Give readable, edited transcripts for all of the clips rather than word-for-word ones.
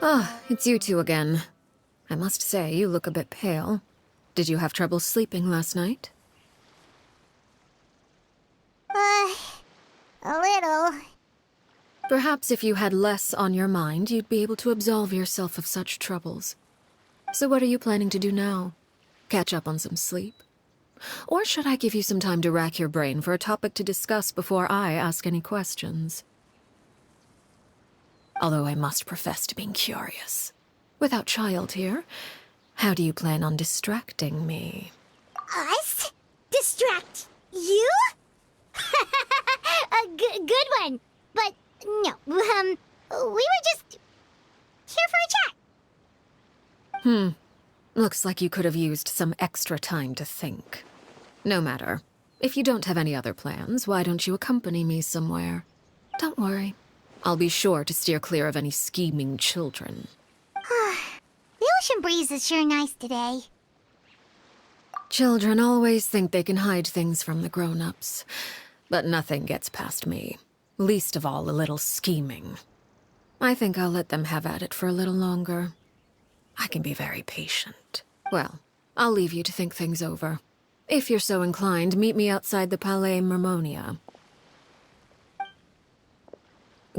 Ah, it's you two again. I must say, you look a bit pale. Did you have trouble sleeping last night? A little. Perhaps if you had less on your mind, you'd be able to absolve yourself of such troubles. So what are you planning to do now? Catch up on some sleep? Or should I give you some time to rack your brain for a topic to discuss before I ask any questions? Although I must profess to being curious. Without child here, how do you plan on distracting me? Us? Distract you? A good one. But no, we were just here for a chat. Looks like you could have used some extra time to think. No matter. If you don't have any other plans, why don't you accompany me somewhere? Don't worry. I'll be sure to steer clear of any scheming children. The ocean breeze is sure nice today. Children always think they can hide things from the grown-ups. But nothing gets past me. Least of all a little scheming. I think I'll let them have at it for a little longer. I can be very patient. Well, I'll leave you to think things over. If you're so inclined, meet me outside the Palais Mermonia.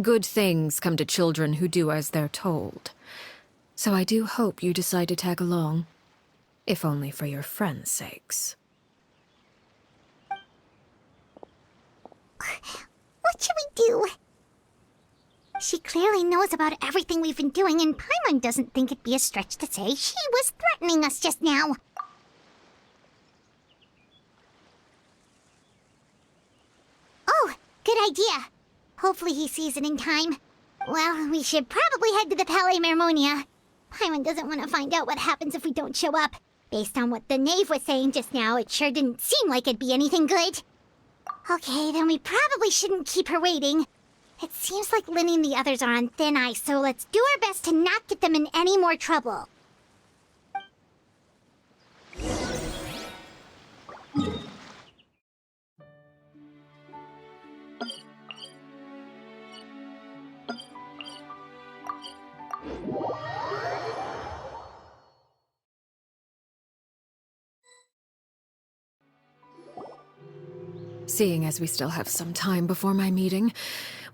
Good things come to children who do as they're told. So I do hope you decide to tag along. If only for your friends' sakes. What should we do? She clearly knows about everything we've been doing, and Paimon doesn't think it'd be a stretch to say she was threatening us just now. Oh, good idea. Hopefully he sees it in time. Well, we should probably head to the Palais Mermonia. Paimon doesn't want to find out what happens if we don't show up. Based on what the knave was saying just now, it sure didn't seem like it'd be anything good. Okay, then we probably shouldn't keep her waiting. It seems like Linny and the others are on thin ice, so let's do our best to not get them in any more trouble. Seeing as we still have some time before my meeting,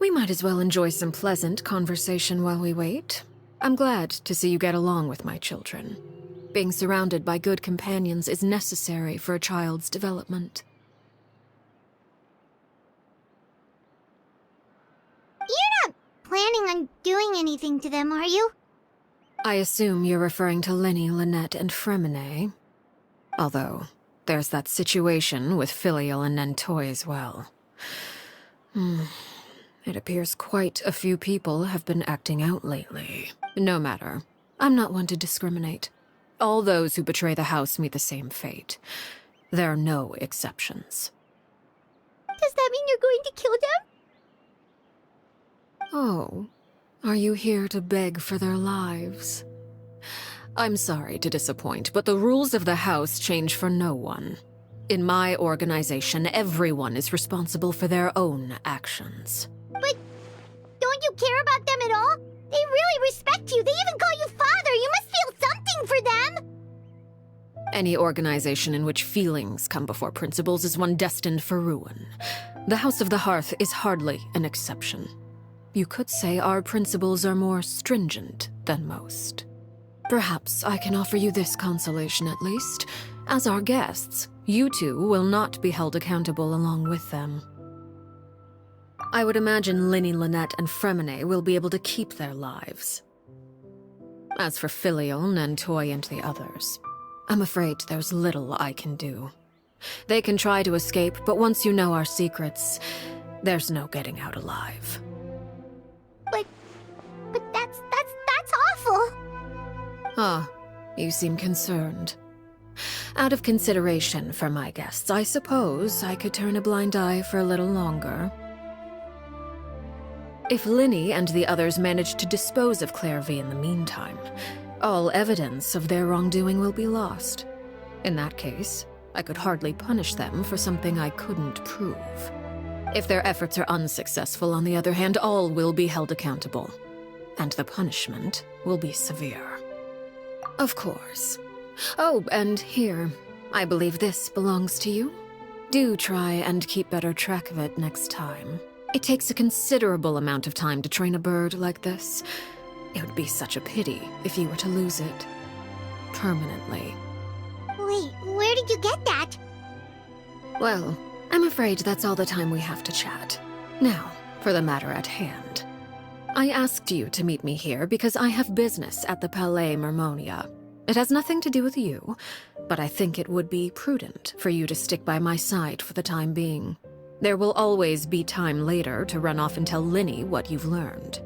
we might as well enjoy some pleasant conversation while we wait. I'm glad to see you get along with my children. Being surrounded by good companions is necessary for a child's development. You're not planning on doing anything to them, are you? I assume you're referring to Linny, Lynette, and Fremine. Although, there's that situation with Filial and Nentoy as well. It appears quite a few people have been acting out lately. No matter. I'm not one to discriminate. All those who betray the house meet the same fate. There are no exceptions. Does that mean you're going to kill them? Oh, are you here to beg for their lives? I'm sorry to disappoint, but the rules of the house change for no one. In my organization, everyone is responsible for their own actions. But don't you care about them at all? They really respect you. They even call you father. You must feel something for them. Any organization in which feelings come before principles is one destined for ruin. The House of the Hearth is hardly an exception. You could say our principles are more stringent than most. Perhaps I can offer you this consolation at least. As our guests, you two will not be held accountable along with them. I would imagine Linny, Lynette, and Fremine will be able to keep their lives. As for Filial, Nentoy, and the others, I'm afraid there's little I can do. They can try to escape, but once you know our secrets, there's no getting out alive. But that's awful. Ah, you seem concerned. Out of consideration for my guests, I suppose I could turn a blind eye for a little longer. If Linny and the others manage to dispose of Clairvy in the meantime, all evidence of their wrongdoing will be lost. In that case, I could hardly punish them for something I couldn't prove. If their efforts are unsuccessful, on the other hand, all will be held accountable. And the punishment will be severe. Of course. Oh, and here, I believe this belongs to you. Do try and keep better track of it next time. It takes a considerable amount of time to train a bird like this. It would be such a pity if you were to lose it. Permanently. Wait, where did you get that? Well, I'm afraid that's all the time we have to chat. Now, for the matter at hand. I asked you to meet me here because I have business at the Palais Mermonia. It has nothing to do with you, but I think it would be prudent for you to stick by my side for the time being. There will always be time later to run off and tell Linny what you've learned.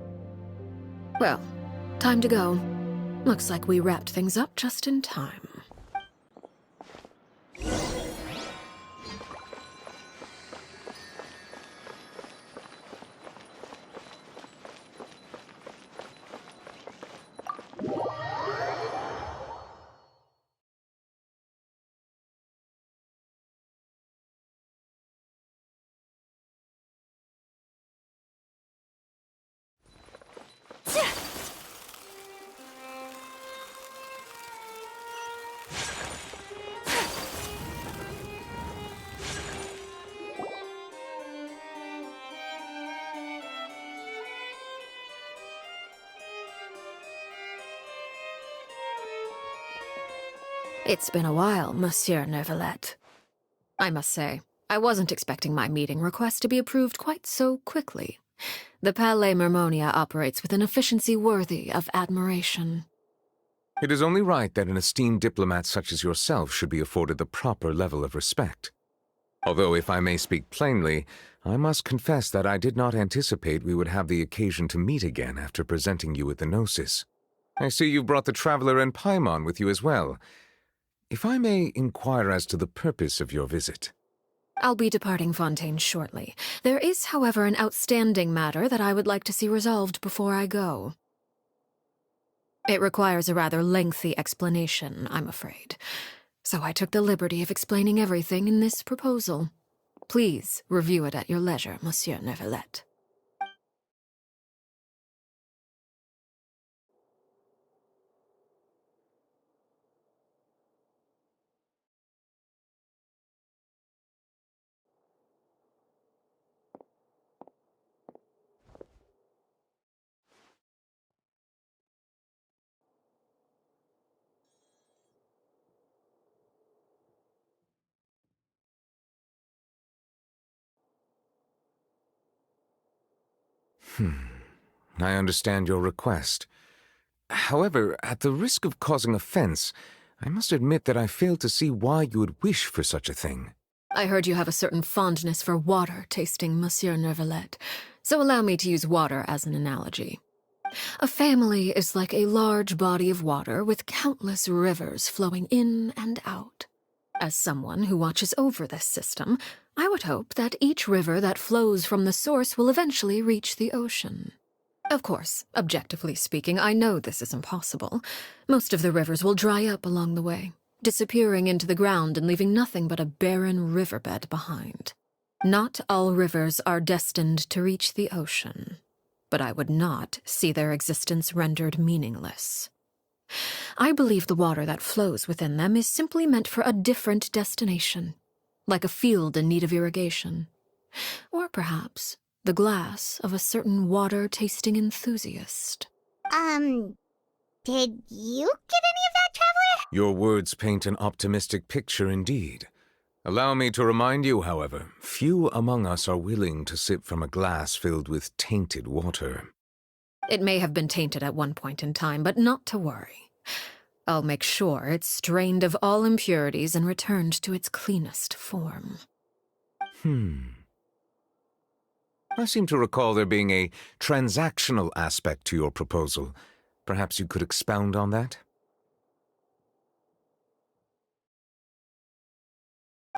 Well, time to go. Looks like we wrapped things up just in time. It's been a while, Monsieur Neuvillette. I must say, I wasn't expecting my meeting request to be approved quite so quickly. The Palais Mermonia operates with an efficiency worthy of admiration. It is only right that an esteemed diplomat such as yourself should be afforded the proper level of respect. Although, if I may speak plainly, I must confess that I did not anticipate we would have the occasion to meet again after presenting you with the Gnosis. I see you brought the Traveler and Paimon with you as well. If I may inquire as to the purpose of your visit. I'll be departing Fontaine shortly. There is, however, an outstanding matter that I would like to see resolved before I go. It requires a rather lengthy explanation, I'm afraid. So I took the liberty of explaining everything in this proposal. Please review it at your leisure, Monsieur Neuvillette. I understand your request. However, at the risk of causing offense, I must admit that I fail to see why you would wish for such a thing. I heard you have a certain fondness for water tasting, Monsieur Neuvillette, so allow me to use water as an analogy. A family is like a large body of water with countless rivers flowing in and out. As someone who watches over this system, I would hope that each river that flows from the source will eventually reach the ocean. Of course, objectively speaking, I know this is impossible. Most of the rivers will dry up along the way, disappearing into the ground and leaving nothing but a barren riverbed behind. Not all rivers are destined to reach the ocean, but I would not see their existence rendered meaningless. I believe the water that flows within them is simply meant for a different destination, like a field in need of irrigation. Or perhaps the glass of a certain water-tasting enthusiast. Did you get any of that, Traveler? Your words paint an optimistic picture indeed. Allow me to remind you, however, few among us are willing to sip from a glass filled with tainted water. It may have been tainted at one point in time, but not to worry. I'll make sure it's strained of all impurities and returned to its cleanest form. I seem to recall there being a transactional aspect to your proposal. Perhaps you could expound on that?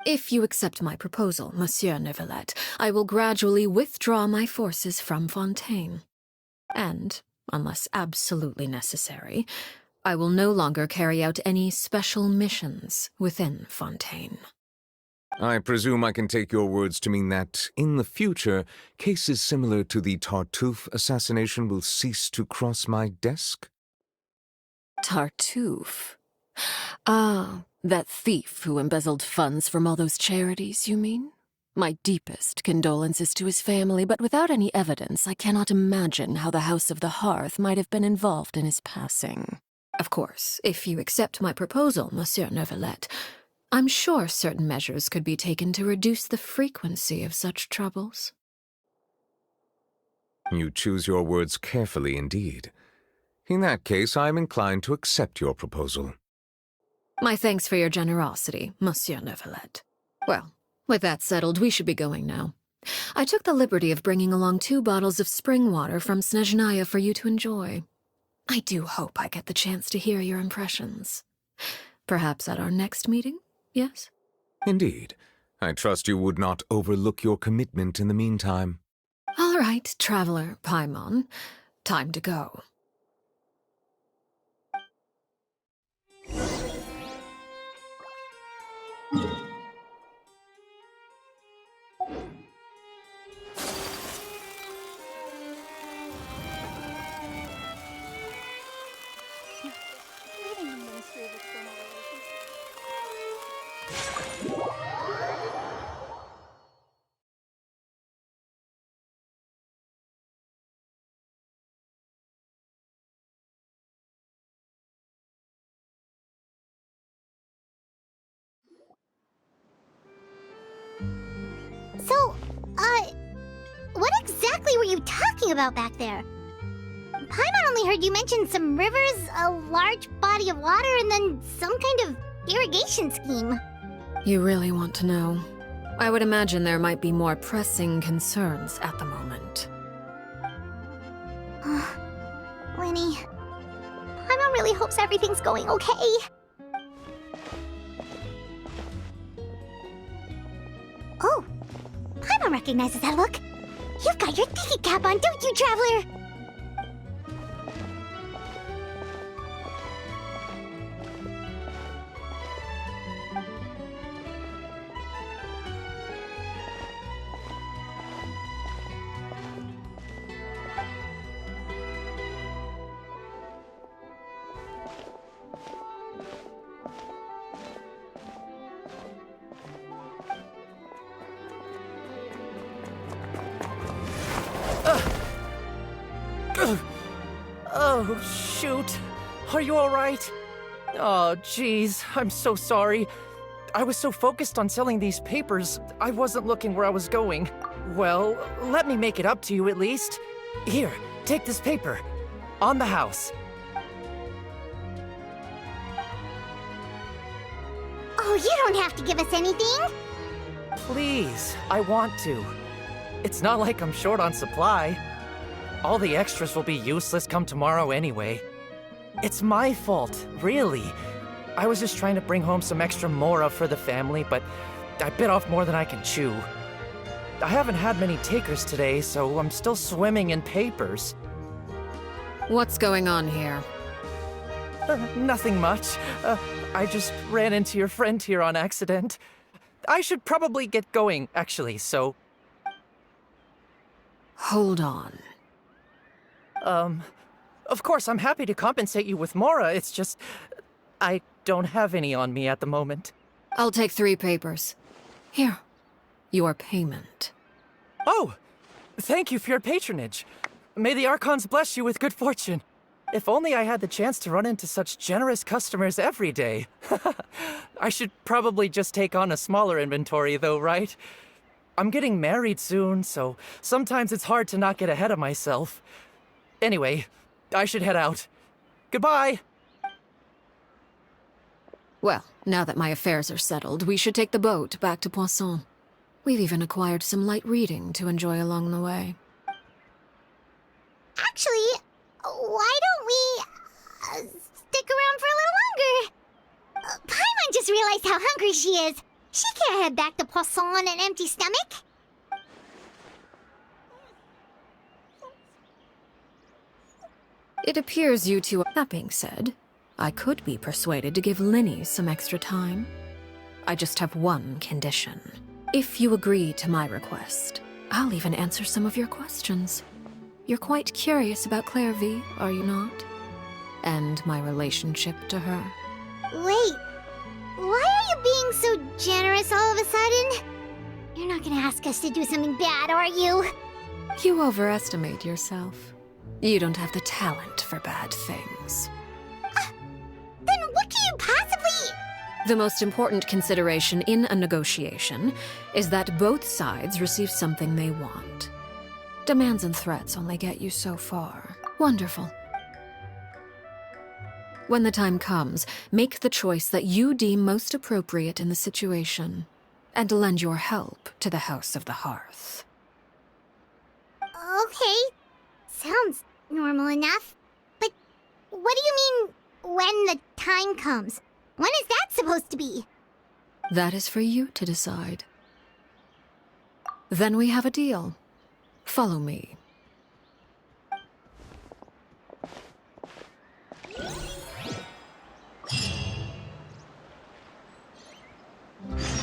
If you accept my proposal, Monsieur Neuvillette, I will gradually withdraw my forces from Fontaine. And, unless absolutely necessary, I will no longer carry out any special missions within Fontaine. I presume I can take your words to mean that, in the future, cases similar to the Tartuffe assassination will cease to cross my desk? Tartuffe. Ah, that thief who embezzled funds from all those charities, you mean? My deepest condolences to his family, but without any evidence, I cannot imagine how the House of the Hearth might have been involved in his passing. Of course, if you accept my proposal, Monsieur Neuvillette, I'm sure certain measures could be taken to reduce the frequency of such troubles. You choose your words carefully indeed. In that case, I am inclined to accept your proposal. My thanks for your generosity, Monsieur Neuvillette. Well, with that settled, we should be going now. I took the liberty of bringing along 2 bottles of spring water from Snezhnaya for you to enjoy. I do hope I get the chance to hear your impressions. Perhaps at our next meeting, yes? Indeed. I trust you would not overlook your commitment in the meantime. All right, Traveler Paimon. Time to go. So, what exactly were you talking about back there? Paimon only heard you mention some rivers, a large body of water, and then some kind of irrigation scheme. You really want to know? I would imagine there might be more pressing concerns at the moment. Winnie, Paimon really hopes everything's going okay. Oh, Paimon recognizes that look. You've got your tiki cap on, don't you, Traveler? Oh, shoot. Are you alright? Oh, jeez. I'm so sorry. I was so focused on selling these papers, I wasn't looking where I was going. Well, let me make it up to you at least. Here, take this paper. On the house. Oh, you don't have to give us anything. Please, I want to. It's not like I'm short on supply. All the extras will be useless come tomorrow anyway. It's my fault, really. I was just trying to bring home some extra mora for the family, but I bit off more than I can chew. I haven't had many takers today, so I'm still swimming in papers. What's going on here? Nothing much. I just ran into your friend here on accident. I should probably get going, actually, so... Hold on. Of course, I'm happy to compensate you with mora, it's just... I don't have any on me at the moment. I'll take 3 papers. Here. Your payment. Oh! Thank you for your patronage. May the Archons bless you with good fortune. If only I had the chance to run into such generous customers every day. I should probably just take on a smaller inventory though, right? I'm getting married soon, so sometimes it's hard to not get ahead of myself. Anyway, I should head out. Goodbye! Well, now that my affairs are settled, we should take the boat back to Poisson. We've even acquired some light reading to enjoy along the way. Actually, why don't we stick around for a little longer? Paimon just realized how hungry she is. She can't head back to Poisson on an empty stomach. It appears you two... That being said, I could be persuaded to give Linny some extra time. I just have one condition. If you agree to my request, I'll even answer some of your questions. You're quite curious about Clairvy, are you not? end my relationship to her. Wait, why are you being so generous all of a sudden? You're not gonna ask us to do something bad, are you? You overestimate yourself. You don't have the talent for bad things. Then what can you possibly... The most important consideration in a negotiation is that both sides receive something they want. Demands and threats only get you so far. Wonderful. When the time comes, make the choice that you deem most appropriate in the situation, and lend your help to the House of the Hearth. Okay, sounds normal enough. But what do you mean, when the time comes? When is that supposed to be? That is for you to decide. Then we have a deal. Follow me.